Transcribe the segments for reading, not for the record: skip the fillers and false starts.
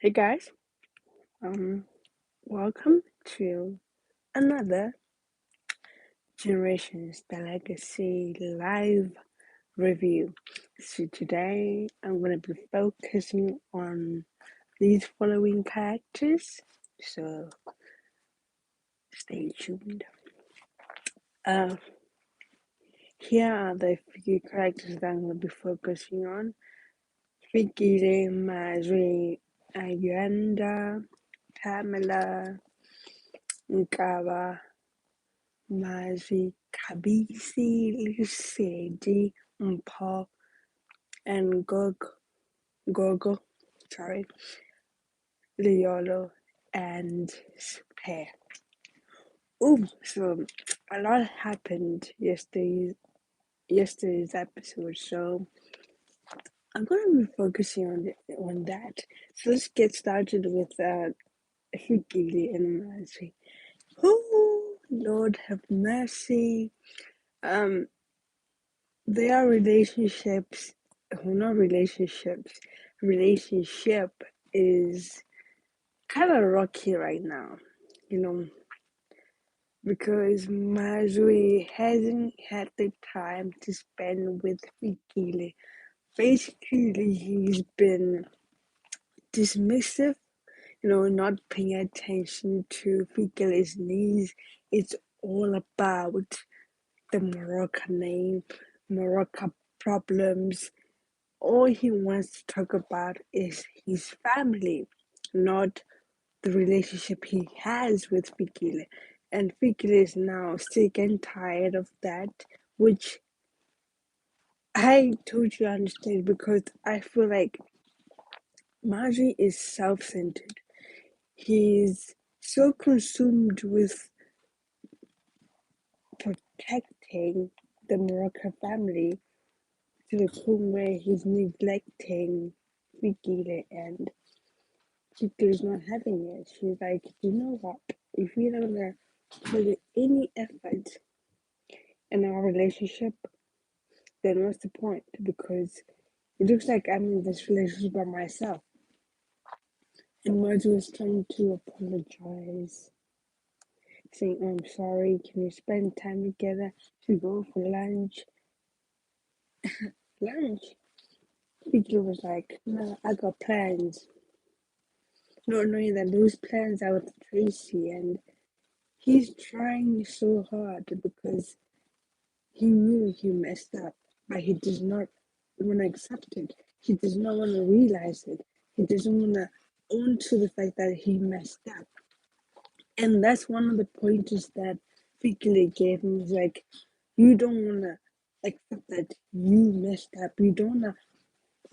Hey guys, um, welcome to another Generations the Legacy live review. So today I'm going to be focusing on these following characters. So stay tuned. Uh, Here are the few characters that I'm going to be focusing on: Fikile, Mazwi, Ayanda, Pamela, Nkaba, Mazwi, Lesedi, and Gogo, Loyolo, and Spare. So a lot happened yesterday's episode, so I'm gonna be focusing on that. So let's get started with Fikile and Mazwi. Oh, Lord have mercy. Um, Their relationships, well, not relationships, relationship is kind of rocky right now, you know, because Mazwi hasn't had the time to spend with Fikile. Basically, he's been dismissive, not paying attention to Fikile's needs. It's all about the Moroccan name, Moroccan problems. All he wants to talk about is his family, not the relationship he has with Fikile. And Fikile is now sick and tired of that, which I totally understand because I feel like Mazwi is self centered. He's so consumed with protecting the Moroccan family to the point where he's neglecting Fikile, and Fikile not having it. She's like, you know what? If you don't put any effort in our relationship, then what's the point? Because it looks like I'm in this relationship by myself. And Mazwi was trying to apologize, saying, "Oh, I'm sorry, can we spend time together to go for lunch?" Lunch? Fikile was like, "No, I got plans." Not knowing that those plans are with Tracy, and he's trying so hard because he knew he messed up, but he does not want to accept it. He does not want to realize it. He doesn't want to own to the fact that he messed up. And that's one of the pointers that Fikile gave him. Is like, you don't want to accept that you messed up. You don't want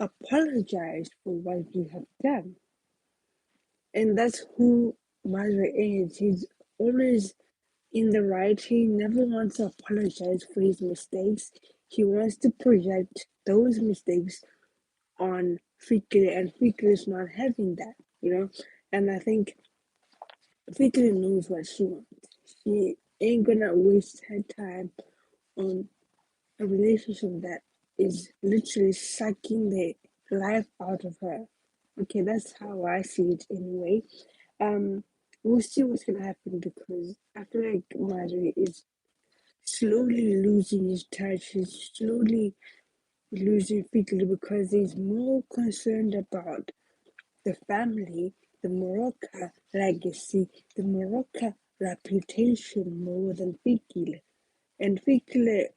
to apologize for what you have done. And that's who Mazwi is. He's always in the right. He never wants to apologize for his mistakes. He wants to project those mistakes on Fikile, and Fikile is not having that. And I think Fikile knows what she wants. She ain't gonna waste her time on a relationship that is literally sucking the life out of her. Okay, that's how I see it anyway. Um, we'll see what's gonna happen because I feel like Mazwi is slowly losing his touch. He's slowly losing Fikile because he's more concerned about the family, the Morocco legacy, the Morocco reputation more than Fikile. And Fikile,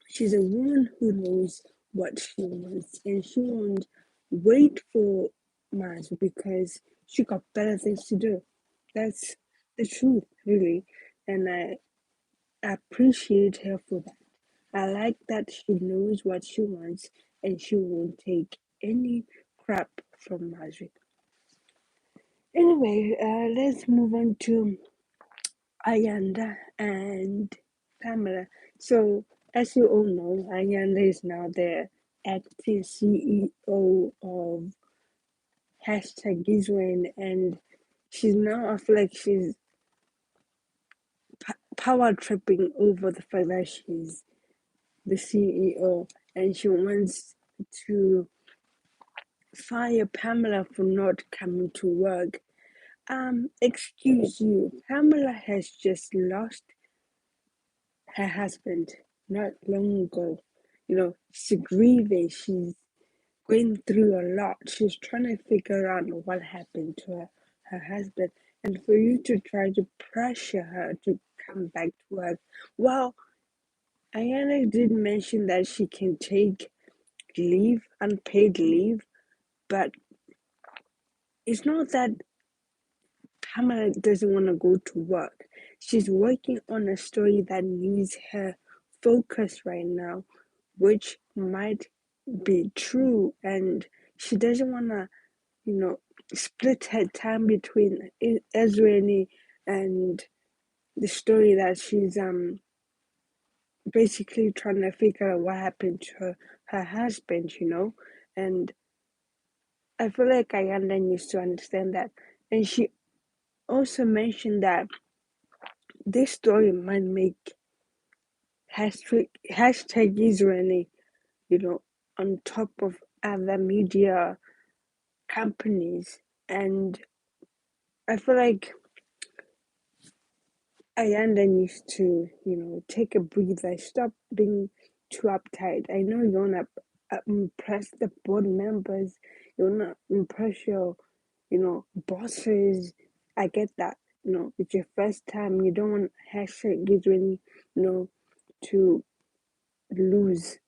she's a woman who knows what she wants, and she won't wait for Mazwi because she got better things to do. That's the truth, really. And I appreciate her for that. I like that she knows what she wants and she won't take any crap from Mazwi. Anyway, let's move on to Ayanda and Pamela. So, as you all know, Ayanda is now the acting CEO of #Gizwen, and she's now, I feel like she's power tripping over the fact that she's the CEO, and she wants to fire Pamela for not coming to work. Excuse you, Pamela has just lost her husband not long ago. She's grieving, she's going through a lot. She's trying to figure out what happened to her husband. And for you to try to pressure her to come back to work. Well, Ayanda did mention that she can take leave, unpaid leave, but it's not that Pamela doesn't want to go to work. She's working on a story that needs her focus right now, which might be true, and she doesn't want to, split her time between Israeli and the story that she's basically trying to figure out what happened to her husband, and I feel like Ayanda needs to understand that. And she also mentioned that this story might make hashtag Israeli, on top of other media companies. And I feel like Ayanda needs to, take a breather, stop being too uptight. I know you want to impress the board members, you want to impress your, bosses. I get that. It's your first time. You don't want hashtag Israeli, to lose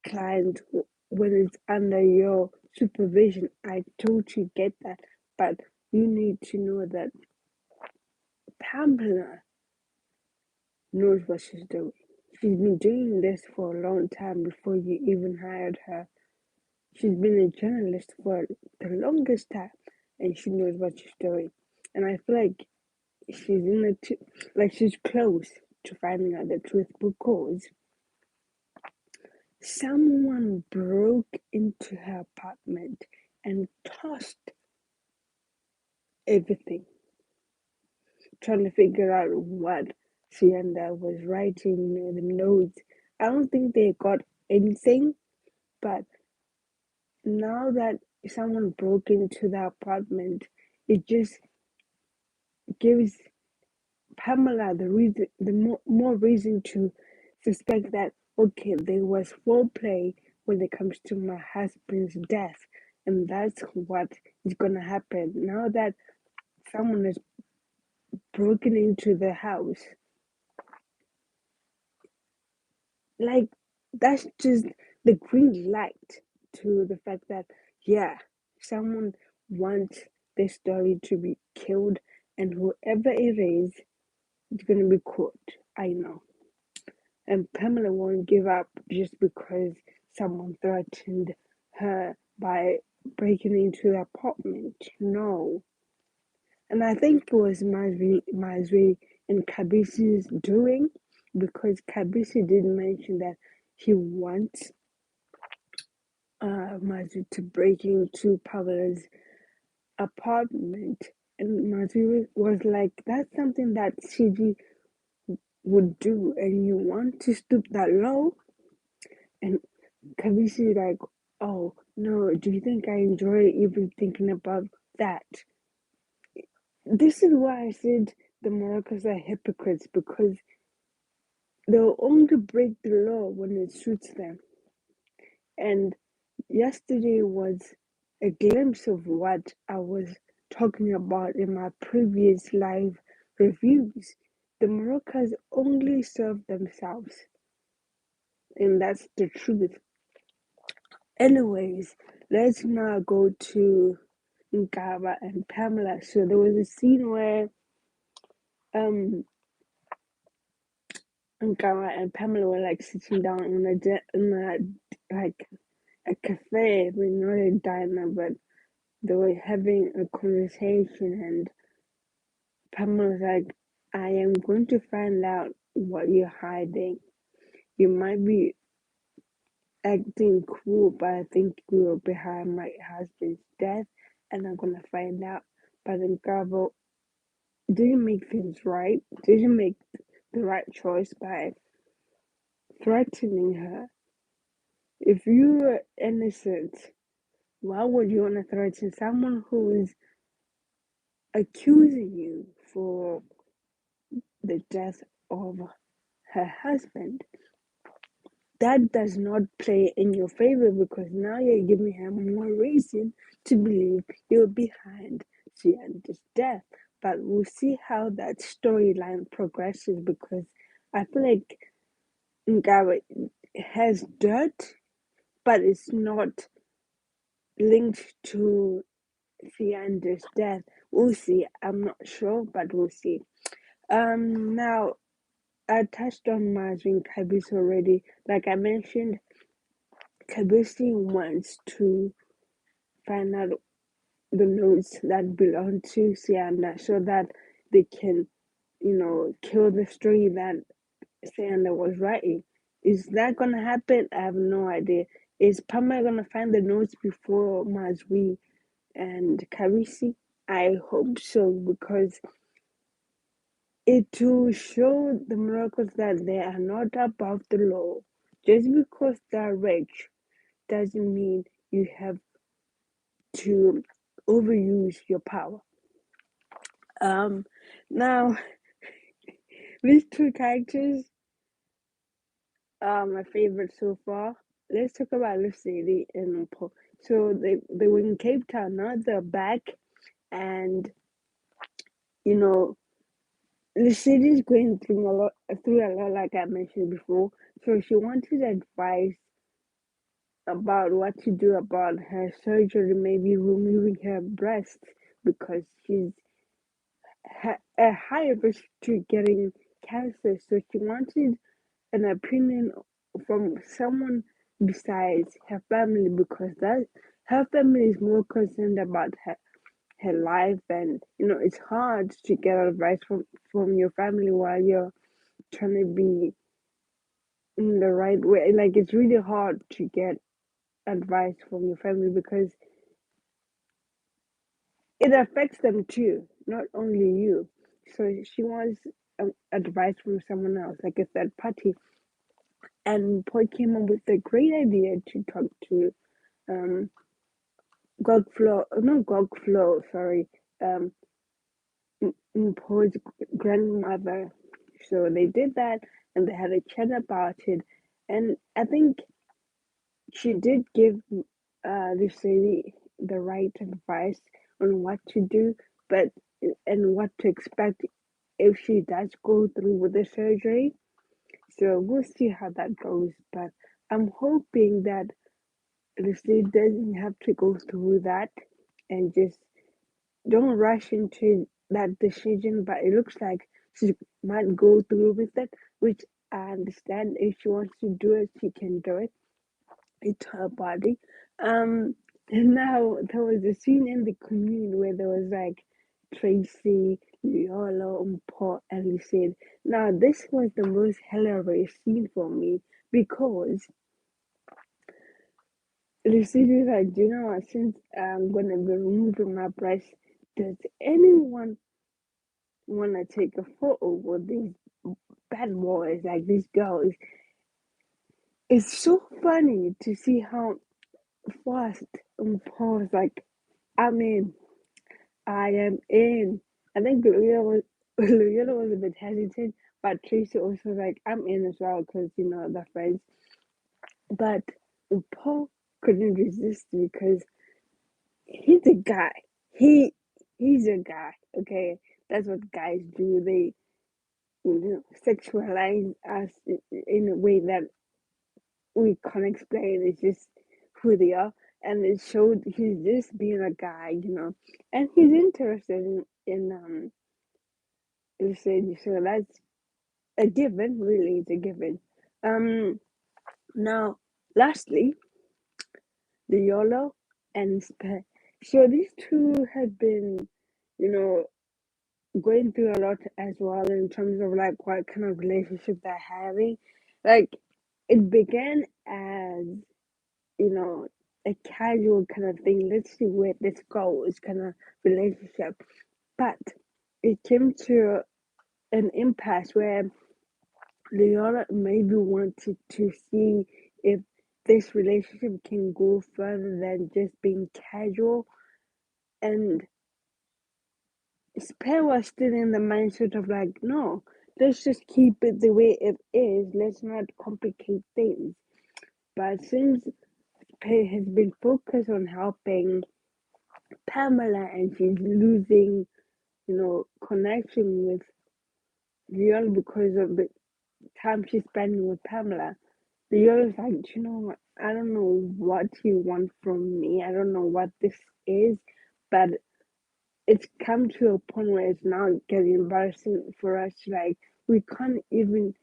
client when it's under your supervision. I totally get that, but you need to know that Pamela knows what she's doing. She's been doing this for a long time before you even hired her. She's been a journalist for the longest time, and she knows what she's doing. And I feel like she's she's close to finding out the truth because someone broke into her apartment and tossed everything, trying to figure out what Sienda was writing in the notes. I don't think they got anything, but now that someone broke into the apartment, it just gives Pamela the more reason to suspect that okay, there was foreplay when it comes to my husband's death, and that's what is gonna happen now that someone has broken into the house. Like that's just the green light to the fact that yeah, someone wants this story to be killed, and whoever it is, it's gonna be caught. I know. And Pamela won't give up just because someone threatened her by breaking into the apartment. No. And I think it was Mazwi and Kabisi's doing, because Kabisi did mention that he wants Mazwi to break into Pamela's apartment. And Mazwi was like, that's something that CG would do, and you want to stoop that low? And Kabisi like, oh no, do you think I enjoy even thinking about that? This is why I said the Moroccans are hypocrites, because they'll only break the law when it suits them. And yesterday was a glimpse of what I was talking about in my previous live reviews. The Moroccans only serve themselves, and that's the truth. Anyways, let's now go to Nkaba and Pamela. So there was a scene where um Nkaba and Pamela were like sitting down like a cafe, but not a diner, but they were having a conversation, and Pamela was like, I am going to find out what you're hiding. You might be acting cool, but I think you were behind my husband's death, and I'm gonna find out. But Nkaba didn't make things right, didn't make the right choice by threatening her. If you were innocent, Why would you want to threaten someone who is accusing you for the death of her husband? That does not play in your favor because now you're giving her more reason to believe you're behind Sienda's death. But we'll see how that storyline progresses because I feel like Nkaba has dirt, but it's not linked to Sienda's death. We'll see. I'm not sure, but we'll see. Now I touched on Mazwi and Kabisi already. Like I mentioned, Kabisi wants to find out the notes that belong to Sianda so that they can, kill the story that Sianda was writing. Is that gonna happen? I have no idea. Is Pamela gonna find the notes before Mazwi and Kabisi? I hope so because it will show the miracles that they are not above the law. Just because they're rich doesn't mean you have to overuse your power. Now these two characters are my favorite so far. Let's talk about Lesedi and Paul. So they were in Cape Town, now they're back, and you know Lesedi is going through a lot, like I mentioned before. So she wanted advice about what to do about her surgery, maybe removing her breast because she's a high risk to getting cancer. So she wanted an opinion from someone besides her family because that her family is more concerned about her life, and it's hard to get advice from your family while you're trying to be in the right way. Like it's really hard to get advice from your family because it affects them too, not only you. So she wants advice from someone else, like a third party. And Paul came up with a great idea to talk to um not Gogflow, sorry, um Paul's grandmother. So they did that and they had a chat about it. And I think she did give this lady the right advice on what to do, but and what to expect if she does go through with the surgery. So we'll see how that goes. But I'm hoping that this lady doesn't have to go through that and just don't rush into that decision. But it looks like she might go through with it, which I understand. If she wants to do it, she can do it. It's her body. And now there was a scene in the commune where there was like Tracy, Loyolo, and Paul, and Lesedi. Now this was the most hilarious scene for me because Lesedi was like, "Do you know what? Since I'm gonna be removing my breast, does anyone wanna take a photo with these bad boys, like these girls?" It's so funny to see how fast Paul was like, "I'm in." I am in. I think Loyolo was a bit hesitant, but Tracy also was like, I'm in as well because, they're friends. But Paul couldn't resist because he's a guy. He he's a guy, okay? That's what guys do. They sexualize us in a way that we can't explain. It's just who they are. And it showed he's just being a guy, and he's interested in Lesedi. So that's a given, really, it's a given. Um, Now, lastly, the Loyolo and Spare. So these two have been, you know, going through a lot as well in terms of like what kind of relationship they're having. Like it began as, you know, a casual kind of thing. Let's see where this goes kind of relationship. But it came to an impasse where Loyolo maybe wanted to see if this relationship can go further than just being casual. And Spare was still in the mindset of like, no, let's just keep it the way it is. Let's not complicate things. But since Spare has been focused on helping Pamela and she's losing, connection with Loyolo because of the time she's spending with Pamela, Loyolo's like, you know what? I don't know what you want from me. I don't know what this is, but it's come to a point where it's now getting embarrassing for us. Like, we can't even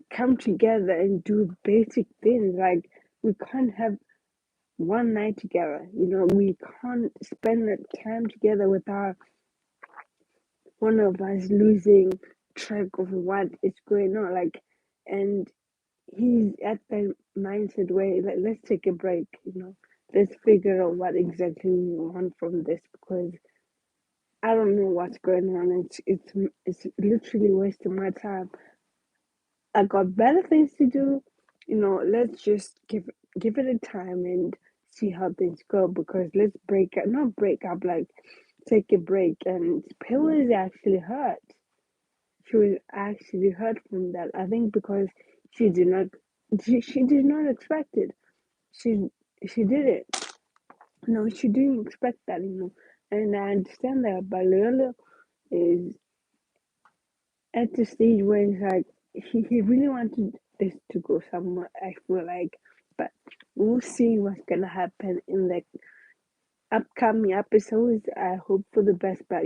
come together and do basic things. Like, we can't have one night together. We can't spend the time together without one of us losing track of what is going on. Like, and he's at the mindset where like, let's take a break. Let's figure out what exactly we want from this because I don't know what's going on. It's literally wasting my time. I got better things to do. Let's just give it a time and see how things go. Because let's break up, not break up, like take a break. And Pamela is actually hurt. She was actually hurt from that. I think because she did not, she did not expect it. She she did it. No, she didn't expect that. And I understand that. But Loyolo is at the stage where it's like he really wanted this to go somewhere. I feel like, but we'll see what's gonna happen in the upcoming episodes. I hope for the best, but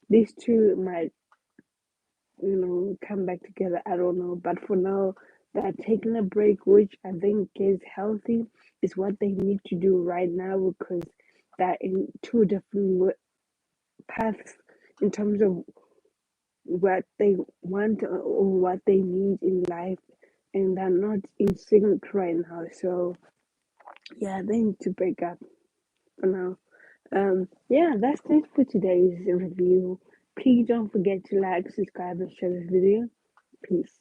these two might come back together. I don't know, but for now, they're taking a break, which I think is healthy. Is what they need to do right now because they're in two different paths in terms of what they want or what they need in life, and they're not in sync right now. So yeah, they need to break up for now. Yeah, that's it for today's review. Please don't forget to like, subscribe, and share this video. Peace.